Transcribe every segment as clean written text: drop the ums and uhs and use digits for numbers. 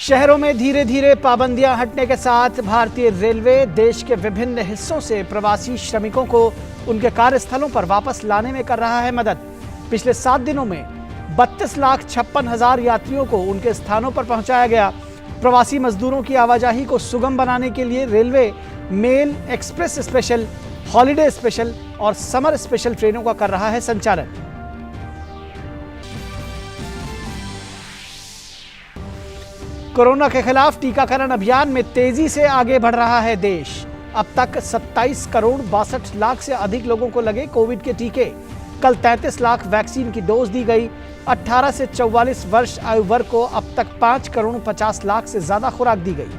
शहरों में धीरे धीरे पाबंदियां हटने के साथ भारतीय रेलवे देश के विभिन्न हिस्सों से प्रवासी श्रमिकों को उनके कार्यस्थलों पर वापस लाने में कर रहा है मदद। पिछले 7 दिनों में 32,56,000 यात्रियों को उनके स्थानों पर पहुंचाया गया। प्रवासी मजदूरों की आवाजाही को सुगम बनाने के लिए railway mail, express special, holiday special और समर स्पेशल ट्रेनों का कर रहा है संचालन। कोरोना के खिलाफ टीकाकरण अभियान में तेजी से आगे बढ़ रहा है देश। अब तक 27 करोड़ 62 लाख से अधिक लोगों को लगे कोविड के टीके। कल 33 लाख वैक्सीन की डोज दी गई। 18 से 44 वर्ष आयु वर्ग को अब तक 5 करोड़ 50 लाख से ज्यादा खुराक दी गई।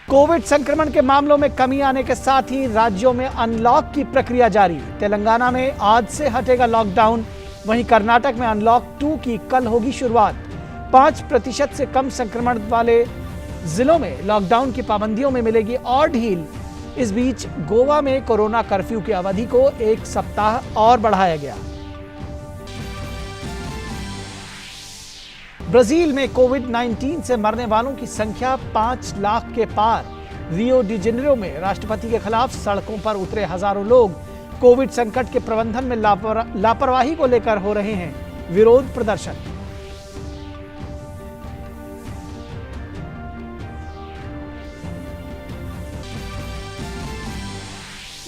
कोविड संक्रमण के मामलों में कमी आने के साथ ही राज्यों में अनलॉक की प्रक्रिया जारी। तेलंगाना में आज से हटेगा लॉकडाउन। वहीं कर्नाटक में अनलॉक 2 की कल होगी शुरुआत। 5% से कम संक्रमण वाले जिलों में लॉकडाउन की पाबंदियों में मिलेगी और ढील। इस बीच गोवा में कोरोना कर्फ्यू की अवधि को 1 सप्ताह और बढ़ाया गया। ब्राजील में कोविड-19 से मरने वालों की संख्या 5 लाख के पार। रियो डी जेनेरो में राष्ट्रपति के खिलाफ सड़कों पर उतरे हजारों लोग। कोविड संकट के प्रबंधन में लापरवाही को लेकर हो रहे हैं विरोध प्रदर्शन।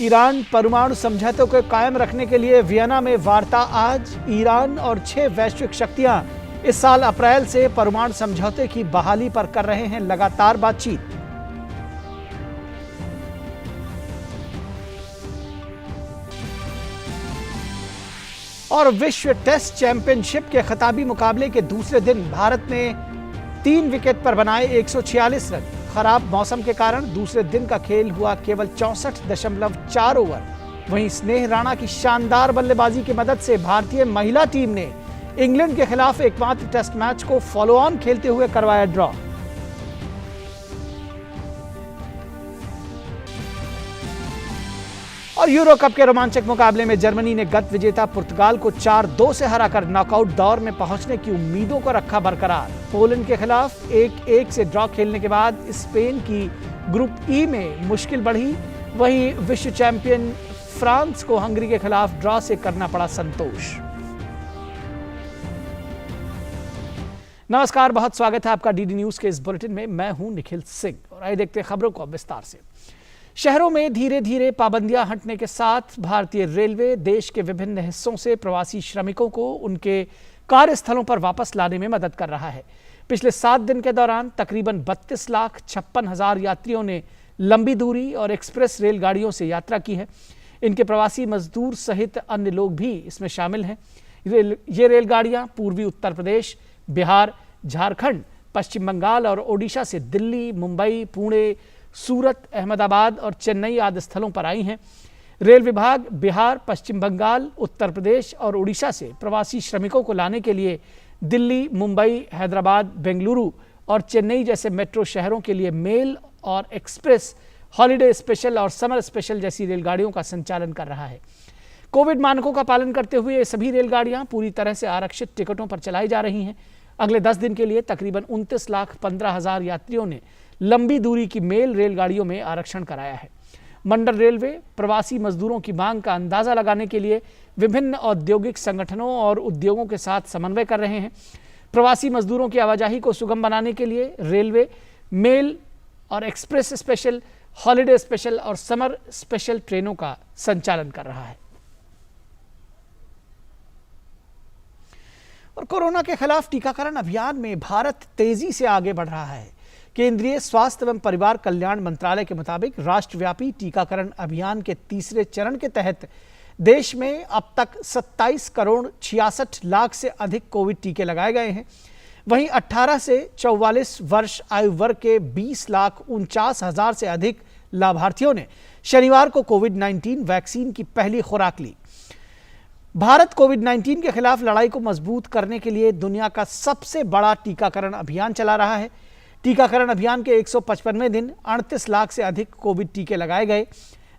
ईरान परमाणु समझौते को कायम रखने के लिए वियना में वार्ता आज। ईरान और 6 वैश्विक शक्तियां इस साल अप्रैल से परमाणु समझौते की बहाली पर कर रहे हैं लगातार बातचीत। और विश्व टेस्ट चैंपियनशिप के खिताबी मुकाबले के दूसरे दिन भारत ने 3 विकेट पर बनाए 146 रन। खराब मौसम के कारण दूसरे दिन का खेल हुआ केवल 64.4 ओवर। वहीं स्नेह राणा की शानदार बल्लेबाजी की मदद से भारतीय महिला टीम ने इंग्लैंड के खिलाफ एकमात्र टेस्ट मैच को फॉलो ऑन खेलते हुए करवाया ड्रॉ। और यूरो कप के रोमांचक मुकाबले में जर्मनी ने गत विजेता पुर्तगाल को 4-2 से हराकर नॉकआउट दौर में पहुंचने की उम्मीदों को रखा बरकरार। पोलैंड के खिलाफ 1-1 से ड्रॉ खेलने के बाद स्पेन की ग्रुप ई में मुश्किल बढ़ी। वहीं विश्व चैंपियन फ्रांस को हंगरी के खिलाफ ड्रॉ से करना पड़ा संतोष। नमस्कार, बहुत स्वागत है आपका डीडी न्यूज के इस बुलेटिन में। मैं हूं निखिल सिंह और आइए देखते हैं खबरों को विस्तार से। शहरों में धीरे धीरे पाबंदियां हटने के साथ भारतीय रेलवे देश के विभिन्न हिस्सों से प्रवासी श्रमिकों को उनके कार्यस्थलों पर वापस लाने में मदद कर रहा है। पिछले 7 दिन के दौरान तकरीबन 32,56,000 यात्रियों ने लंबी दूरी और एक्सप्रेस रेलगाड़ियों से यात्रा की है। इनके प्रवासी मजदूर सहित अन्य लोग भी इसमें शामिल हैं। ये रेलगाड़ियां पूर्वी उत्तर प्रदेश, बिहार, झारखंड, पश्चिम बंगाल और ओडिशा से दिल्ली, मुंबई, पुणे, सूरत, अहमदाबाद और चेन्नई आदि स्थलों पर आई हैं। रेल विभाग बिहार, पश्चिम बंगाल, उत्तर प्रदेश और उड़ीसा से प्रवासी श्रमिकों को लाने के लिए दिल्ली, मुंबई, हैदराबाद, बेंगलुरु और चेन्नई जैसे मेट्रो शहरों के लिए मेल और एक्सप्रेस, हॉलिडे स्पेशल और समर स्पेशल जैसी रेलगाड़ियों का संचालन कर रहा है। कोविड मानकों का पालन करते हुए ये सभी रेलगाड़ियां पूरी तरह से आरक्षित टिकटों पर चलाई जा रही हैं। अगले 10 दिन के लिए तकरीबन 29,15,000 यात्रियों ने लंबी दूरी की मेल रेलगाड़ियों में आरक्षण कराया है। मंडल रेलवे प्रवासी मजदूरों की मांग का अंदाजा लगाने के लिए विभिन्न औद्योगिक संगठनों और उद्योगों के साथ समन्वय कर रहे हैं। प्रवासी मजदूरों की आवाजाही को सुगम बनाने के लिए रेलवे मेल और एक्सप्रेस स्पेशल, हॉलिडे स्पेशल और समर स्पेशल ट्रेनों का संचालन कर रहा है। और कोरोना के खिलाफ टीकाकरण अभियान में भारत तेजी से आगे बढ़ रहा है। केंद्रीय स्वास्थ्य एवं परिवार कल्याण मंत्रालय के मुताबिक राष्ट्रव्यापी टीकाकरण अभियान के तीसरे चरण के तहत देश में अब तक 27 करोड़ 66 लाख से अधिक कोविड टीके लगाए गए हैं। वहीं 18 से 44 वर्ष आयु वर्ग के 20,49,000 से अधिक लाभार्थियों ने शनिवार को कोविड-19 वैक्सीन की पहली खुराक ली। भारत कोविड-19 के खिलाफ लड़ाई को मजबूत करने के लिए दुनिया का सबसे बड़ा टीकाकरण अभियान चला रहा है। टीकाकरण अभियान के 155वें दिन 38 लाख से अधिक कोविड टीके लगाए गए।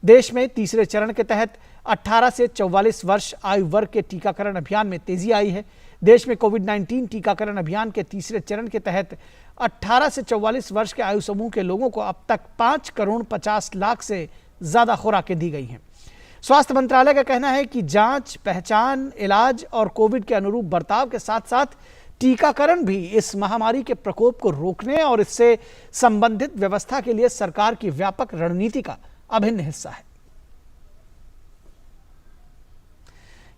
देश में तीसरे चरण के तहत 18 से 44 वर्ष आयु वर्ग के टीकाकरण अभियान में तेजी आई है। देश में कोविड-19 टीकाकरण अभियान के तीसरे चरण के तहत 18 से 44 वर्ष के आयु समूह के लोगों को अब तक 5,50,00,000 से ज्यादा खुराकें दी गई हैं। स्वास्थ्य मंत्रालय का कहना है कि जांच, पहचान, इलाज और कोविड के अनुरूप बर्ताव के साथ साथ टीकाकरण भी इस महामारी के प्रकोप को रोकने और इससे संबंधित व्यवस्था के लिए सरकार की व्यापक रणनीति का अभिन्न हिस्सा है।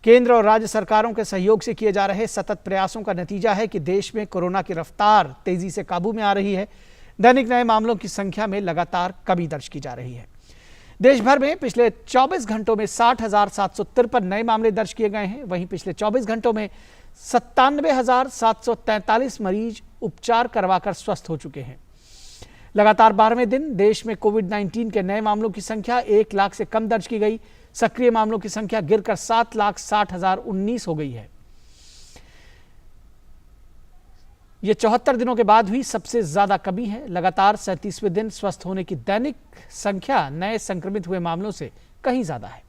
केंद्र और राज्य सरकारों के सहयोग से किए जा रहे सतत प्रयासों का नतीजा है कि देश में कोरोना की रफ्तार तेजी से काबू में आ रही है। दैनिक नए मामलों की संख्या में लगातार कमी दर्ज की जा रही है। देश भर में पिछले 24 घंटों में 60,753 नए मामले दर्ज किए गए हैं। वहीं पिछले 24 घंटों में 97,743 मरीज उपचार करवाकर स्वस्थ हो चुके हैं। लगातार 12वें दिन देश में कोविड-19 के नए मामलों की संख्या 1 लाख से कम दर्ज की गई। सक्रिय मामलों की संख्या गिरकर 7,60,019 हो गई है। यह 74 दिनों के बाद हुई सबसे ज्यादा कमी है। लगातार 37वें दिन स्वस्थ होने की दैनिक संख्या नए संक्रमित हुए मामलों से कहीं ज्यादा है।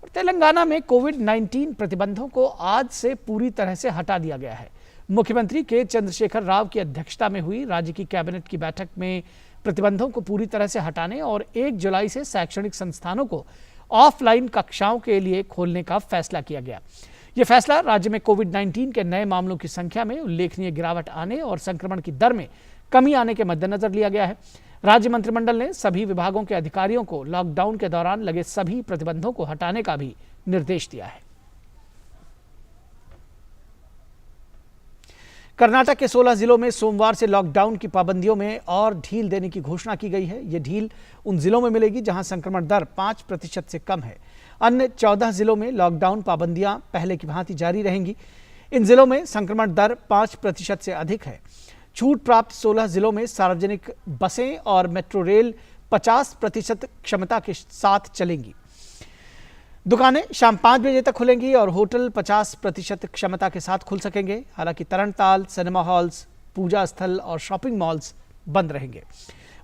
और तेलंगाना में कोविड-19 प्रतिबंधों को आज से पूरी तरह से हटा दिया गया है। मुख्यमंत्री के चंद्रशेखर राव की अध्यक्षता में हुई राज्य की कैबिनेट की बैठक में प्रतिबंधों को पूरी तरह से हटाने और 1 जुलाई से शैक्षणिक संस्थानों को ऑफलाइन कक्षाओं के लिए खोलने का फैसला किया गया। यह फैसला राज्य में कोविड-19 के नए मामलों की संख्या में उल्लेखनीय गिरावट आने और संक्रमण की दर में कमी आने के मद्देनजर लिया गया है। राज्य मंत्रिमंडल ने सभी विभागों के अधिकारियों को लॉकडाउन के दौरान लगे सभी प्रतिबंधों को हटाने का भी निर्देश दिया है। कर्नाटक के 16 जिलों में सोमवार से लॉकडाउन की पाबंदियों में और ढील देने की घोषणा की गई है। यह ढील उन जिलों में मिलेगी जहां संक्रमण दर 5% से कम है। अन्य 14 जिलों में लॉकडाउन पाबंदियां पहले की भांति जारी रहेंगी। इन जिलों में संक्रमण दर 5% से अधिक है। छूट प्राप्त 16 जिलों में सार्वजनिक बसें और मेट्रो रेल 50% क्षमता के साथ चलेंगी। दुकानें शाम 5 बजे तक खुलेंगी और होटल 50% क्षमता के साथ खुल सकेंगे। हालांकि तरणताल, सिनेमा हॉल्स, पूजा स्थल और शॉपिंग मॉल्स बंद रहेंगे।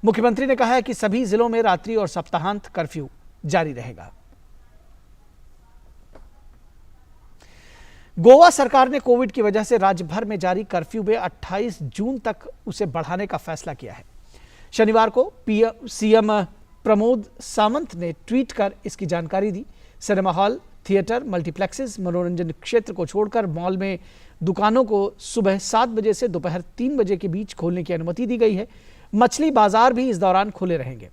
मुख्यमंत्री ने कहा है कि सभी जिलों में रात्रि और सप्ताहांत कर्फ्यू जारी रहेगा। गोवा सरकार ने कोविड की वजह से राज्य भर में जारी कर्फ्यू में 28 जून तक उसे बढ़ाने का फैसला किया है। शनिवार को सीएम प्रमोद सावंत ने ट्वीट कर इसकी जानकारी दी। सिनेमा हॉल, थिएटर, मल्टीप्लेक्सेस, मनोरंजन क्षेत्र को छोड़कर मॉल में दुकानों को सुबह 7 बजे से दोपहर 3 बजे के बीच खोलने की अनुमति दी गई है। मछली बाजार भी इस दौरान खुले रहेंगे।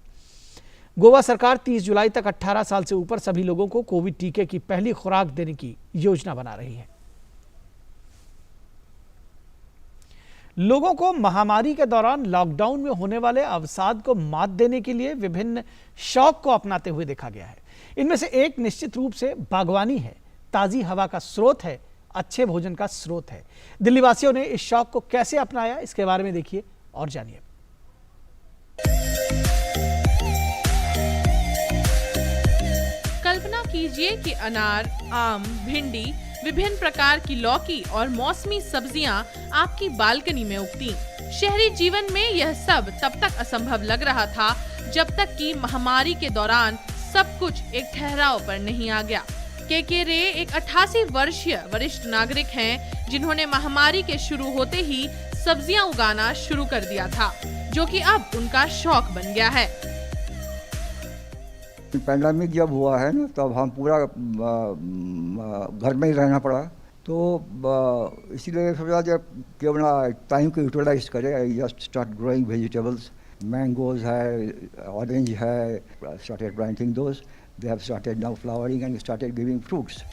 गोवा सरकार 30 जुलाई तक 18 साल से ऊपर सभी लोगों को कोविड टीके की पहली खुराक देने की योजना बना रही है। लोगों को महामारी के दौरान लॉकडाउन में होने वाले अवसाद को मात देने के लिए विभिन्न शौक को अपनाते हुए देखा गया है। इनमें से एक निश्चित रूप से बागवानी है, ताजी हवा का स्रोत है, अच्छे भोजन का स्रोत है। दिल्ली वासियों ने इस शौक को कैसे अपनाया, इसके बारे में देखिए और जानिए। कल्पना कीजिए कि अनार, आम, भिंडी, विभिन्न प्रकार की लौकी और मौसमी सब्जियां आपकी बालकनी में उगती। शहरी जीवन में यह सब तब तक असंभव लग रहा था जब तक कि महामारी के दौरान सब कुछ एक ठहराव पर नहीं आ गया। के रे एक 88 वर्षीय वरिष्ठ नागरिक हैं जिन्होंने महामारी के शुरू होते ही सब्जियां उगाना शुरू कर दिया था, जो कि अब उनका शौक बन गया है। पैंडेमिक जब हुआ है ना, तब हम पूरा घर में ही रहना पड़ा, तो इसीलिए सोचा जब कि अपना टाइम को यूटिलाइज करें। I just start growing vegetables, mangoes है, ऑरेंज है, started planting those, they have started now flowering and started giving fruits.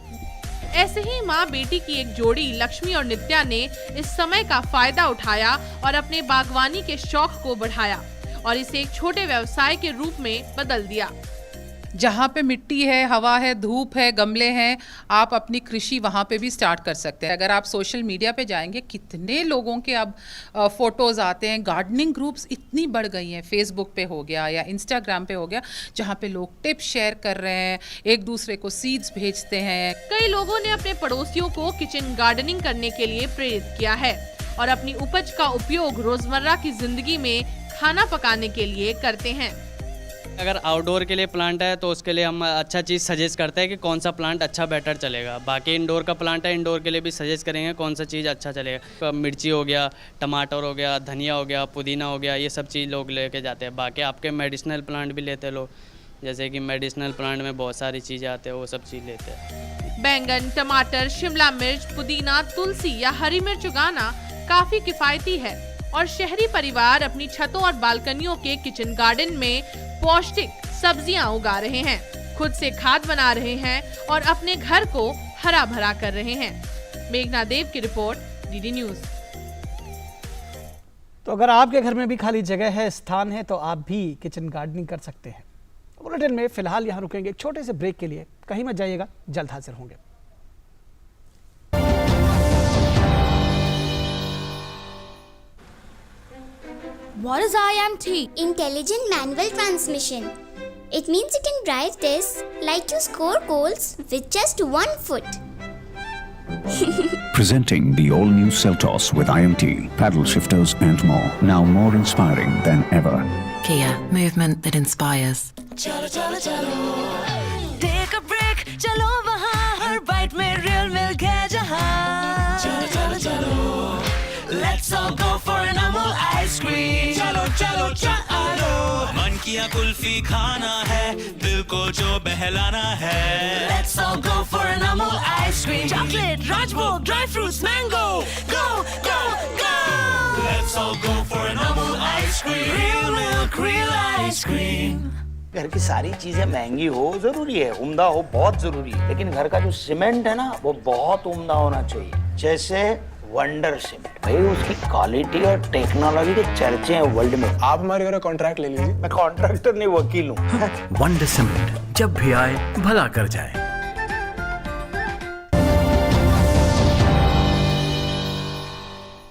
ऐसे ही माँ बेटी की एक जोड़ी लक्ष्मी और नित्या ने इस समय का फायदा उठाया और अपने बागवानी के शौक को बढ़ाया और इसे एक छोटे व्यवसाय के रूप में बदल दिया। जहाँ पे मिट्टी है, हवा है, धूप है, गमले हैं, आप अपनी कृषि वहाँ पे भी स्टार्ट कर सकते हैं। अगर आप सोशल मीडिया पे जाएंगे, कितने लोगों के अब फोटोज़ आते हैं। गार्डनिंग ग्रुप्स इतनी बढ़ गई हैं, फेसबुक पे हो गया या इंस्टाग्राम पे हो गया, जहाँ पे लोग टिप्स शेयर कर रहे हैं, एक दूसरे को सीड्स भेजते हैं। कई लोगों ने अपने पड़ोसियों को किचन गार्डनिंग करने के लिए प्रेरित किया है और अपनी उपज का उपयोग रोजमर्रा की जिंदगी में खाना पकाने के लिए करते हैं। अगर आउटडोर के लिए प्लांट है तो उसके लिए हम अच्छा चीज़ सजेस्ट करते हैं कि कौन सा प्लांट अच्छा बेटर चलेगा। बाकी इंडोर का प्लांट है, इंडोर के लिए भी सजेस्ट करेंगे कौन सा चीज़ अच्छा चलेगा। मिर्ची हो गया, टमाटर हो गया, धनिया हो गया, पुदीना हो गया, ये सब चीज़ लोग लेके जाते हैं। बाकी आपके मेडिसिनल प्लांट भी लेते हैं लोग, जैसे कि मेडिसिनल प्लांट में बहुत सारी चीज़ें आते हैं, वो सब चीज़ लेते हैं। बैंगन, टमाटर, शिमला मिर्च, पुदीना, तुलसी या हरी मिर्च उगाना काफी किफायती है और शहरी परिवार अपनी छतों और बालकनियों के किचन गार्डन में पौष्टिक सब्जियां उगा रहे हैं, खुद से खाद बना रहे हैं और अपने घर को हरा भरा कर रहे हैं। मेघना देव की रिपोर्ट, डीडी न्यूज। तो अगर आपके घर में भी खाली जगह है, स्थान है, तो आप भी किचन गार्डनिंग कर सकते हैं। बुलेटिन में फिलहाल यहाँ रुकेंगे एक छोटे से ब्रेक के लिए, कहीं मत जाइएगा, जल्द हाजिर होंगे। What is IMT? Intelligent Manual Transmission. It means you can drive this like you score goals with just 1 foot. Presenting the all-new Seltos with IMT, paddle shifters and more. Now more inspiring than ever. Kia, movement that inspires. चलो चलो चलो, take a break, चलो वहाँ हर bite में real मिल गया जहाँ। चलो चलो चलो, let's all go for an Amul ice cream. चलो चलो चलो, मन किया कुल्फी खाना है, दिल को जो बहलाना है। Let's all go for an Amul ice cream. Chocolate, Rajbhog, dry fruits, mango, go go go. Let's all go for an Amul ice cream. Real milk, real ice cream. घर की सारी चीजें महंगी हो जरूरी है, उम्दा हो बहुत जरूरी है, लेकिन घर का जो सीमेंट है ना वो बहुत उम्दा होना चाहिए। जैसे वंडर सीमेंट, भाई उसकी क्वालिटी और टेक्नोलॉजी के चर्चे हैं वर्ल्ड में। आप हमारे घर कॉन्ट्रैक्ट ले लीजिए। मैं कॉन्ट्रैक्टर नहीं, वकील हूँ। वंडर सीमेंट, जब भी आए भला कर जाए।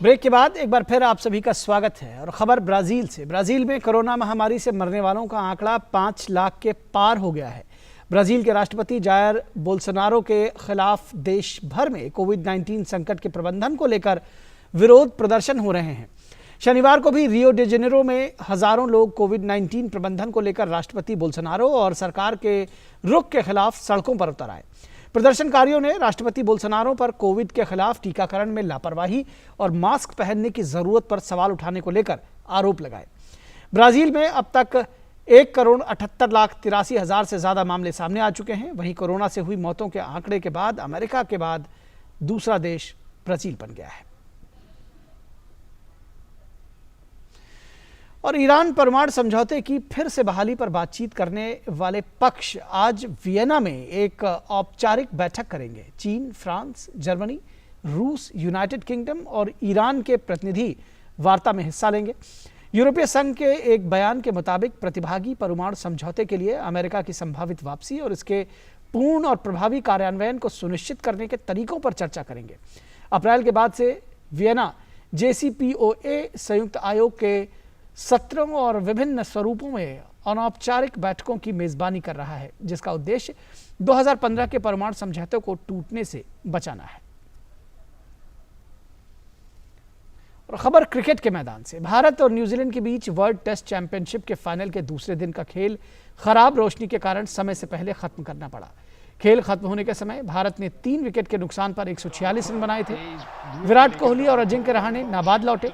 ब्रेक के बाद एक बार फिर आप सभी का स्वागत है और खबर ब्राजील से। ब्राजील में कोरोना महामारी से मरने वालों का आंकड़ा 5 लाख के पार हो गया है। ब्राजील के राष्ट्रपति जायर बोल्सोनारो के खिलाफ देश भर में कोविड-19 संकट के प्रबंधन को लेकर विरोध प्रदर्शन हो रहे हैं। शनिवार को भी रियो डी जेनेरो में हजारों लोग कोविड-19 प्रबंधन को लेकर राष्ट्रपति बोल्सोनारो और सरकार के रुख के खिलाफ सड़कों पर उतर आए। प्रदर्शनकारियों ने राष्ट्रपति बोल्सोनारो पर कोविड के खिलाफ टीकाकरण में लापरवाही और मास्क पहनने की जरूरत पर सवाल उठाने को लेकर आरोप लगाए। ब्राजील में अब तक 1,78,83,000 से ज्यादा मामले सामने आ चुके हैं। वहीं कोरोना से हुई मौतों के आंकड़े के बाद अमेरिका के बाद दूसरा देश ब्राजील बन गया है। और ईरान परमाणु समझौते की फिर से बहाली पर बातचीत करने वाले पक्ष आज वियना में एक औपचारिक बैठक करेंगे। चीन, फ्रांस, जर्मनी, रूस, यूनाइटेड किंगडम और ईरान के प्रतिनिधि वार्ता में हिस्सा लेंगे। यूरोपीय संघ के एक बयान के मुताबिक प्रतिभागी परमाणु समझौते के लिए अमेरिका की संभावित वापसी और इसके पूर्ण और प्रभावी कार्यान्वयन को सुनिश्चित करने के तरीकों पर चर्चा करेंगे। अप्रैल के बाद से वियना JCPOA संयुक्त आयोग के सत्रों और विभिन्न स्वरूपों में अनौपचारिक बैठकों की मेजबानी कर रहा है, जिसका उद्देश्य 2015 के परमाणु समझौते को टूटने से बचाना है। और खबर क्रिकेट के मैदान से। भारत और न्यूजीलैंड के बीच वर्ल्ड टेस्ट चैंपियनशिप के फाइनल के दूसरे दिन का खेल खराब रोशनी के कारण समय से पहले खत्म करना पड़ा। खेल खत्म होने के समय भारत ने 3 विकेट के नुकसान पर 146 रन बनाए थे। विराट कोहली और अजिंक्य रहाणे नाबाद लौटे।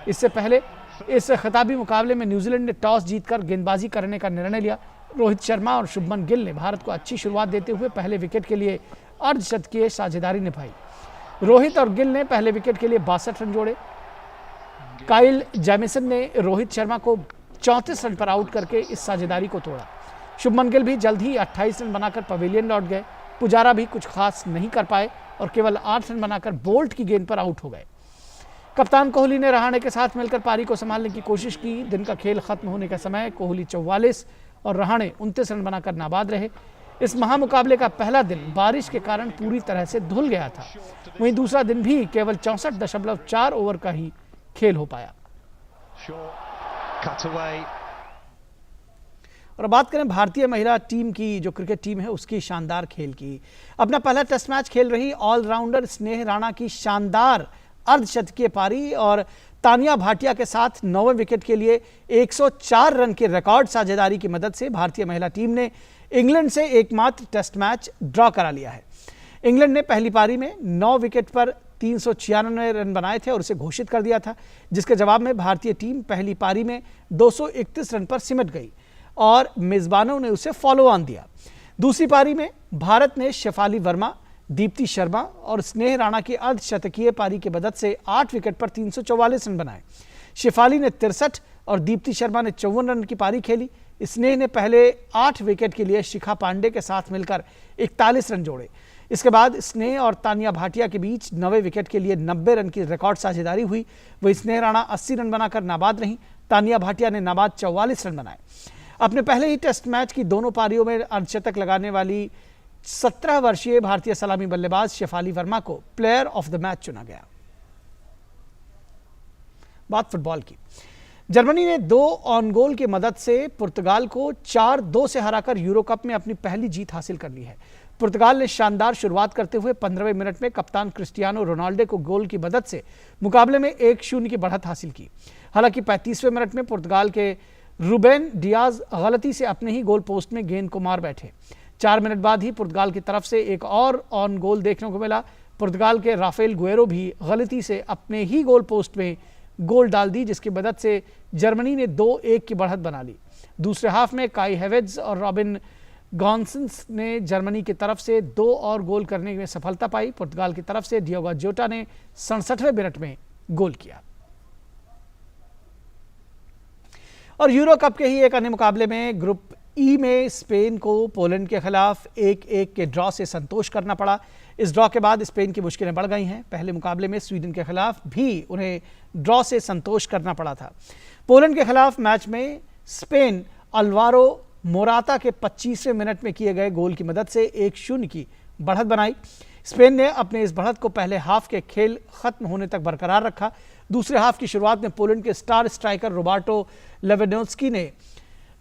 इससे पहले इस खिताबी मुकाबले में न्यूजीलैंड ने टॉस जीतकर गेंदबाजी करने का निर्णय लिया। रोहित शर्मा और शुभमन गिल ने भारत को अच्छी शुरुआत देते हुए पहले विकेट के लिए अर्धशतकीय साझेदारी निभाई। रोहित और गिल ने पहले विकेट के लिए 62 रन जोड़े। काइल जैमिसन ने रोहित शर्मा को 34 रन पर आउट करके इस साझेदारी को तोड़ा। शुभमन गिल भी जल्द ही 28 रन बनाकर पवेलियन लौट गए। पुजारा भी कुछ खास नहीं कर पाए और केवल 8 रन बनाकर बोल्ट की गेंद पर आउट हो गए। कप्तान कोहली ने रहाणे के साथ मिलकर पारी को संभालने की कोशिश की। दिन का खेल खत्म होने का समय कोहली 44 और रहाणे 29 रन बनाकर नाबाद रहे। इस महामुकाबले का पहला दिन बारिश के कारण पूरी तरह से धुल गया था। वहीं दूसरा दिन भी केवल 64.4 ओवर का ही खेल हो पाया। और बात करें भारतीय महिला टीम की, जो क्रिकेट टीम है उसकी शानदार खेल की। अपना पहला टेस्ट मैच खेल रही ऑलराउंडर स्नेह राणा की शानदार अर्धशतकीय पारी और तानिया भाटिया के साथ 9वें विकेट के लिए 104 रन की रिकॉर्ड साझेदारी की मदद से भारतीय महिला टीम ने इंग्लैंड से एकमात्र टेस्ट मैच ड्रॉ करा लिया है। इंग्लैंड ने पहली पारी में 9 विकेट पर 396 रन बनाए थे और उसे घोषित कर दिया था, जिसके जवाब में भारतीय टीम पहली पारी में 231 रन पर सिमट गई और मेजबानों ने उसे फॉलो ऑन दिया। दूसरी पारी में भारत ने शेफाली वर्मा, दीप्ति शर्मा और स्नेह राणा की अर्धशतकीय पारी की मदद से 8 विकेट पर 344 रन बनाए। शेफाली ने 63 और दीप्ति शर्मा ने 54 रन की पारी खेली। स्नेह ने पहले 8 विकेट के लिए शिखा पांडे के साथ मिलकर 41 रन जोड़े। इसके बाद स्नेह और तानिया भाटिया के बीच 9वें विकेट के लिए 90 रन की रिकॉर्ड साझेदारी हुई। वहीं स्नेह राणा 80 रन बनाकर नाबाद रहीं। तानिया भाटिया ने नाबाद 44 रन बनाए। अपने पहले ही टेस्ट मैच की दोनों पारियों में अर्धशतक लगाने वाली 17 वर्षीय भारतीय सलामी बल्लेबाज शेफाली वर्मा को प्लेयर ऑफ द मैच चुना गया। बात फुटबॉल की। जर्मनी ने 2 ऑन गोल की मदद से पुर्तगाल को 4-2 से हराकर यूरो कप में अपनी पहली जीत हासिल कर ली है। पुर्तगाल ने शानदार शुरुआत करते हुए 15वें मिनट में कप्तान क्रिस्टियानो रोनाल्डो को गोल की मदद से मुकाबले में 1-0 की बढ़त हासिल की। हालांकि 35वें मिनट में पुर्तगाल के रूबेन डियाज गलती से अपने ही गोल पोस्ट में गेंद को मार बैठे। 4 मिनट बाद ही पुर्तगाल की तरफ से एक और ऑन गोल देखने को मिला। पुर्तगाल के राफेल गुएरो भी गलती से अपने ही गोल पोस्ट में गोल डाल दी, जिसकी मदद से जर्मनी ने 2-1 की बढ़त बना ली। दूसरे हाफ में काई हेवेट्ज और रॉबिन गॉन्सन्स ने जर्मनी की तरफ से 2 और गोल करने में सफलता पाई। पुर्तगाल की तरफ से डियोगो जोटा ने 67वें मिनट में गोल किया। और यूरो कप के ही एक अन्य मुकाबले में ग्रुप ई में स्पेन को पोलैंड के खिलाफ 1-1 के ड्रॉ से संतोष करना पड़ा। इस ड्रॉ के बाद स्पेन की मुश्किलें बढ़ गई हैं। पहले मुकाबले में स्वीडन के खिलाफ भी उन्हें ड्रॉ से संतोष करना पड़ा था। पोलैंड के खिलाफ मैच में स्पेन अल्वारो मोराता के 25वें मिनट में किए गए गोल की मदद से 1-0 की बढ़त बनाई। स्पेन ने अपने इस बढ़त को पहले हाफ के खेल खत्म होने तक बरकरार रखा। दूसरे हाफ की शुरुआत में पोलैंड के स्टार स्ट्राइकर रोबर्टो लेवेंडोव्स्की ने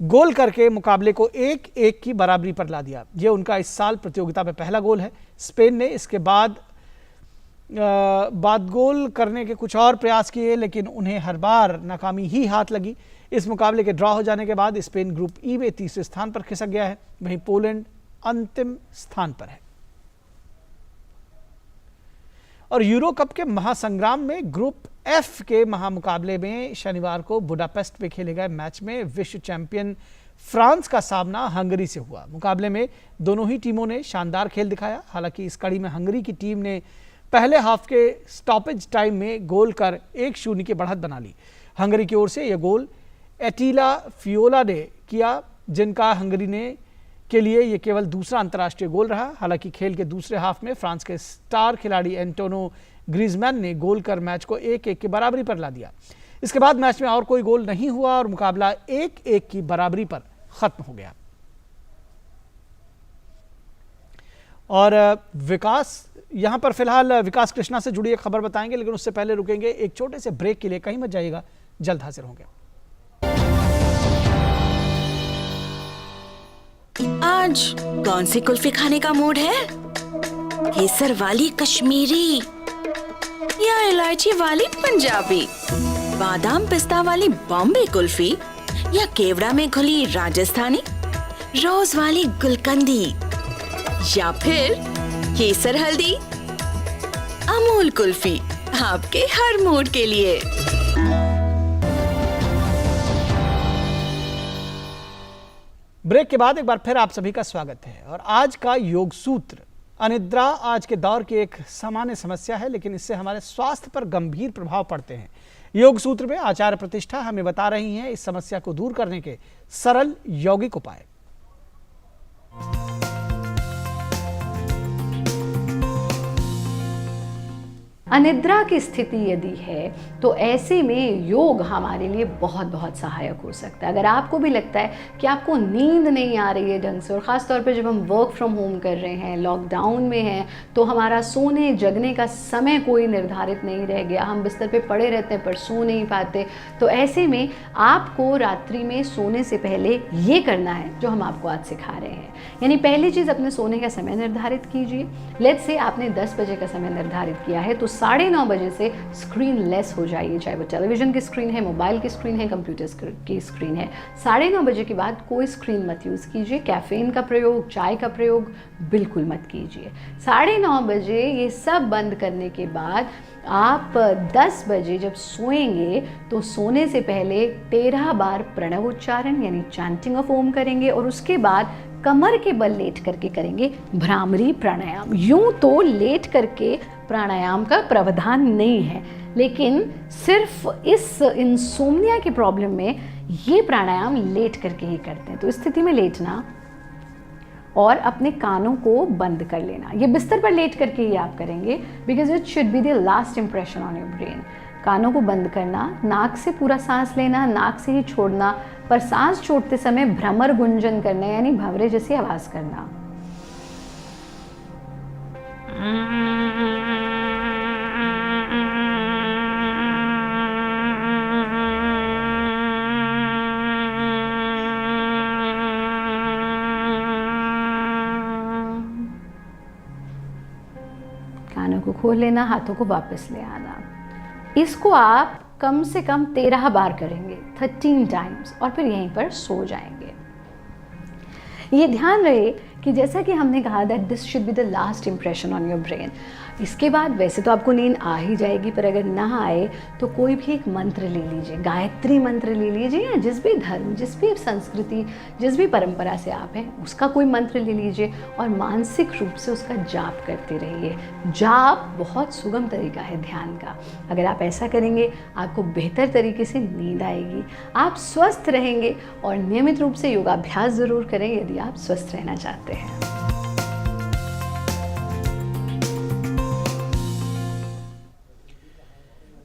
गोल करके मुकाबले को 1-1 की बराबरी पर ला दिया। यह उनका इस साल प्रतियोगिता में पहला गोल है। स्पेन ने इसके बाद गोल करने के कुछ और प्रयास किए, लेकिन उन्हें हर बार नाकामी ही हाथ लगी। इस मुकाबले के ड्रॉ हो जाने के बाद स्पेन ग्रुप ई में 3रे स्थान पर खिसक गया है, वहीं पोलैंड अंतिम स्थान पर है। और यूरो कप के महासंग्राम में ग्रुप एफ के महामुकाबले में शनिवार को बुडापेस्ट में खेले गए मैच में विश्व चैंपियन फ्रांस का सामना हंगरी से हुआ। मुकाबले में दोनों ही टीमों ने शानदार खेल दिखाया। हालांकि इस कड़ी में हंगरी की टीम ने पहले हाफ के स्टॉपेज टाइम में गोल कर 1-0 की बढ़त बना ली। हंगरी की ओर से यह गोल एटिला फियोला ने किया, जिनका हंगरी ने के लिए यह केवल दूसरा अंतर्राष्ट्रीय गोल रहा। हालांकि खेल के दूसरे हाफ में फ्रांस के स्टार खिलाड़ी एंटोनो ग्रीजमैन ने गोल कर मैच को 1-1 की बराबरी पर ला दिया। इसके बाद मैच में और कोई गोल नहीं हुआ और मुकाबला 1-1 की बराबरी पर खत्म हो गया। और विकास यहां पर फिलहाल विकास कृष्णा से जुड़ी एक खबर बताएंगे, लेकिन उससे पहले रुकेंगे एक छोटे से ब्रेक के लिए। कहीं मत जाइएगा, जल्द हाजिर होंगे। आज कौन सी कुल्फी खाने का मूड है? केसर वाली कश्मीरी या इलायची वाली पंजाबी, बादाम पिस्ता वाली बॉम्बे कुल्फी या केवड़ा में घुली राजस्थानी, रोज वाली गुलकंदी या फिर केसर हल्दी? अमूल कुल्फी आपके हर मूड के लिए। ब्रेक के बाद एक बार फिर आप सभी का स्वागत है। और आज का योग सूत्र, अनिद्रा आज के दौर की एक सामान्य समस्या है, लेकिन इससे हमारे स्वास्थ्य पर गंभीर प्रभाव पड़ते हैं। योग सूत्र में आचार्य प्रतिष्ठा हमें बता रही हैं इस समस्या को दूर करने के सरल यौगिक उपाय। अनिद्रा की स्थिति यदि है तो ऐसे में योग हमारे लिए बहुत बहुत सहायक हो सकता है। अगर आपको भी लगता है कि आपको नींद नहीं आ रही है ढंग से, और ख़ास तौर पे जब हम वर्क फ्रॉम होम कर रहे हैं, लॉकडाउन में हैं, तो हमारा सोने जगने का समय कोई निर्धारित नहीं रह गया, हम बिस्तर पे पड़े रहते हैं पर सो नहीं पाते, तो ऐसे में आपको रात्रि में सोने से पहले ये करना है जो हम आपको आज सिखा रहे हैं। यानी पहली चीज़, अपने सोने का समय निर्धारित कीजिए। लेट्स से आपने 10 बजे का समय निर्धारित किया है, तो 9:30 बजे से स्क्रीन लेस हो जाइए, चाहे वो टेलीविज़न की स्क्रीन है, मोबाइल की स्क्रीन है, कंप्यूटर की स्क्रीन है। 9:30 बजे के बाद कोई स्क्रीन मत यूज़ कीजिए। कैफ़ीन का प्रयोग, चाय का प्रयोग बिल्कुल मत कीजिए। 9:30 बजे ये सब बंद करने के बाद आप 10 बजे जब सोएंगे तो सोने से पहले 13 बार प्रणव उच्चारण यानी चैंटिंग ऑफ ओम करेंगे और उसके बाद कमर के बल लेट करके करेंगे भ्रामरी प्राणायाम। यूं तो लेट करके प्राणायाम का प्रावधान नहीं है, लेकिन सिर्फ इस इंसोम्निया की प्रॉब्लम में ये प्राणायाम लेट करके ही करते हैं। तो इस स्थिति में लेटना और अपने कानों को बंद कर लेना, ये बिस्तर पर लेट करके ही आप करेंगे, because it should be the last impression on your brain. कानों को बंद करना, नाक से पूरा सांस लेना, नाक से ही छोड़ना, पर सांस छोड़ते समय भ्रमर गुंजन करना यानी भंवरे जैसी आवाज करना। कानों को खोल लेना, हाथों को वापस ले आना। इसको आप कम से कम 13 बार करेंगे, 13 टाइम्स, और फिर यहीं पर सो जाएंगे। ये ध्यान रहे कि जैसा कि हमने कहा that this should be the last impression on your brain. इसके बाद वैसे तो आपको नींद आ ही जाएगी, पर अगर ना आए तो कोई भी एक मंत्र ले लीजिए, गायत्री मंत्र ले लीजिए, या जिस भी धर्म, जिस भी संस्कृति, जिस भी परंपरा से आप हैं उसका कोई मंत्र ले लीजिए और मानसिक रूप से उसका जाप करते रहिए। जाप बहुत सुगम तरीका है ध्यान का। अगर आप ऐसा करेंगे आपको बेहतर तरीके से नींद आएगी, आप स्वस्थ रहेंगे, और नियमित रूप से योगाभ्यास ज़रूर करें यदि आप स्वस्थ रहना चाहते हैं।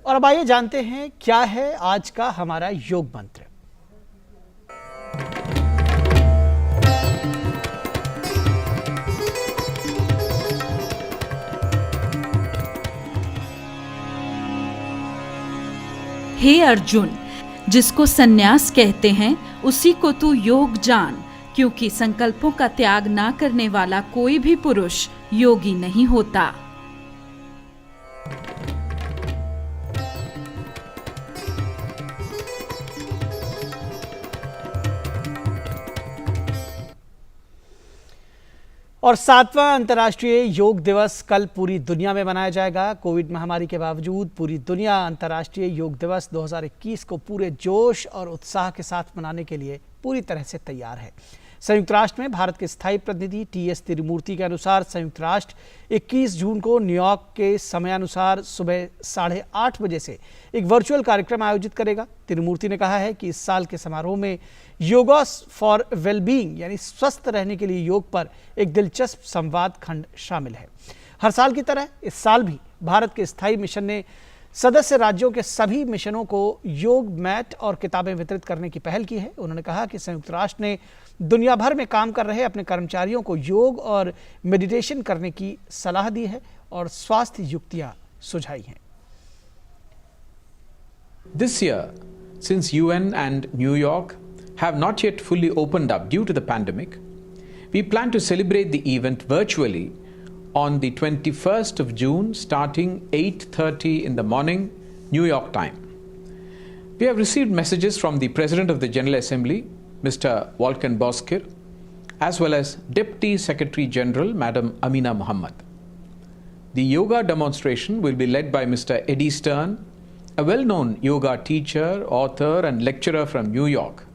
और अब आइए जानते हैं क्या है आज का हमारा योग मंत्र। हे अर्जुन, जिसको संन्यास कहते हैं उसी को तू योग जान, क्योंकि संकल्पों का त्याग ना करने वाला कोई भी पुरुष योगी नहीं होता। और 7वां अंतर्राष्ट्रीय योग दिवस कल पूरी दुनिया में मनाया जाएगा। कोविड महामारी के बावजूद पूरी दुनिया अंतर्राष्ट्रीय योग दिवस 2021 को पूरे जोश और उत्साह के साथ मनाने के लिए पूरी तरह से तैयार है। संयुक्त राष्ट्र में भारत के स्थायी प्रतिनिधि टी.एस. तिरुमूर्ति के अनुसार संयुक्त राष्ट्र 21 जून को न्यूयॉर्क के समयानुसार सुबह 8:30 बजे से एक वर्चुअल कार्यक्रम आयोजित करेगा। तिरुमूर्ति ने कहा है कि इस साल के समारोह में योगा फॉर वेलबींग यानी स्वस्थ रहने के लिए योग पर एक दिलचस्प संवाद खंड शामिल है। हर साल की तरह इस साल भी भारत के स्थायी मिशन ने सदस्य राज्यों के सभी मिशनों को योग मैट और किताबें वितरित करने की पहल की है। उन्होंने कहा कि संयुक्त राष्ट्र ने दुनिया भर में काम कर रहे अपने कर्मचारियों को योग और मेडिटेशन करने की सलाह दी है और स्वास्थ्य युक्तियां सुझाई हैं। This year, since UN and New York have not yet fully opened up due to the pandemic, we plan to celebrate the event virtually on the 21st of June starting 8:30 in the morning, New York time. We have received messages from the President of the General Assembly, Mr. Volkan Bozkir, as well as Deputy Secretary General, Madam Amina Mohammed. The yoga demonstration will be led by Mr. Eddie Stern, a well-known yoga teacher, author and lecturer from New York.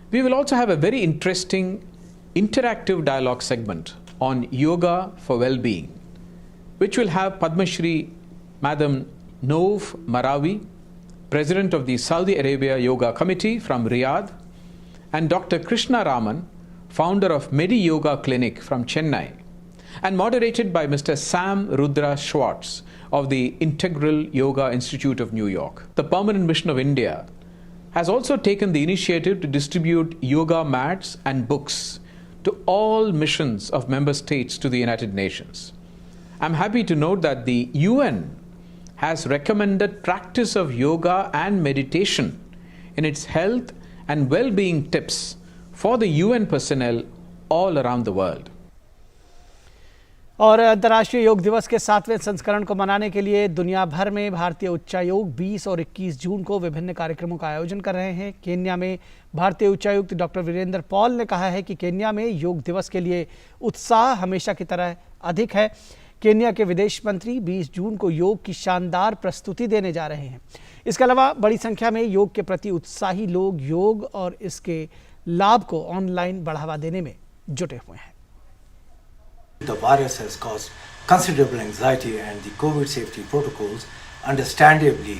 We will also have a very interesting interactive dialogue segment on yoga for well-being, which will have Padma Shri Madam Nouf Marawi, President of the Saudi Arabia Yoga Committee from Riyadh, and Dr. Krishna Raman, founder of Medi Yoga Clinic from Chennai, and moderated by Mr. Sam Rudra Schwartz of the Integral Yoga Institute of New York. The Permanent Mission of India has also taken the initiative to distribute yoga mats and books to all missions of member states to the United Nations. I'm happy to note that the UN has recommended practice of yoga and meditation in its health and well-being tips for the UN personnel all around the world. और अंतर्राष्ट्रीय योग दिवस के 7वें संस्करण को मनाने के लिए दुनिया भर में भारतीय उच्चायोग 20 और 21 जून को विभिन्न कार्यक्रमों का आयोजन कर रहे हैं। केन्या में भारतीय उच्चायुक्त डॉक्टर वीरेंद्र पॉल ने कहा है कि केन्या में योग दिवस के लिए उत्साह हमेशा की तरह अधिक है। केन्या के विदेश मंत्री 20 जून को योग की शानदार प्रस्तुति देने जा रहे हैं। इसके अलावा बड़ी संख्या में योग के प्रति उत्साही लोग योग और इसके लाभ को ऑनलाइन बढ़ावा देने में जुटे हुए हैं। The virus has caused considerable anxiety, and the COVID safety protocols understandably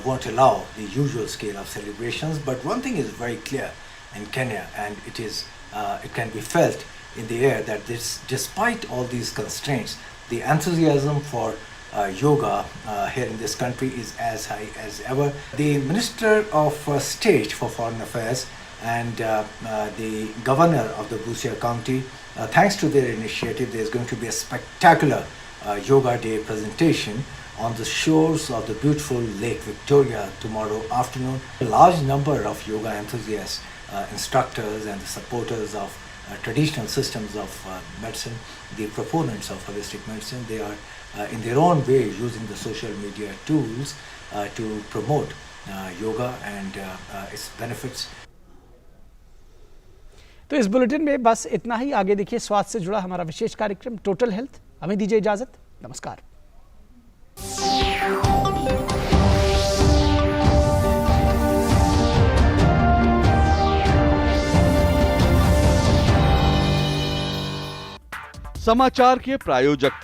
won't allow the usual scale of celebrations. But one thing is very clear in Kenya, and it can be felt in the air that despite all these constraints, the enthusiasm for yoga here in this country is as high as ever. The Minister of State for Foreign Affairs and the Governor of the Busia County, thanks to their initiative, there is going to be a spectacular Yoga Day presentation on the shores of the beautiful Lake Victoria tomorrow afternoon. A large number of yoga enthusiasts, instructors and the supporters of traditional systems of medicine, the proponents of holistic medicine, they are in their own way using the social media tools to promote yoga and its benefits. तो इस bulletin में बस इतना ही। आगे देखिए स्वास्थ्य से जुड़ा हमारा विशेष कार्यक्रम टोटल हेल्थ। हमें दीजिए इजाजत। नमस्कार। समाचार के प्रायोजक थे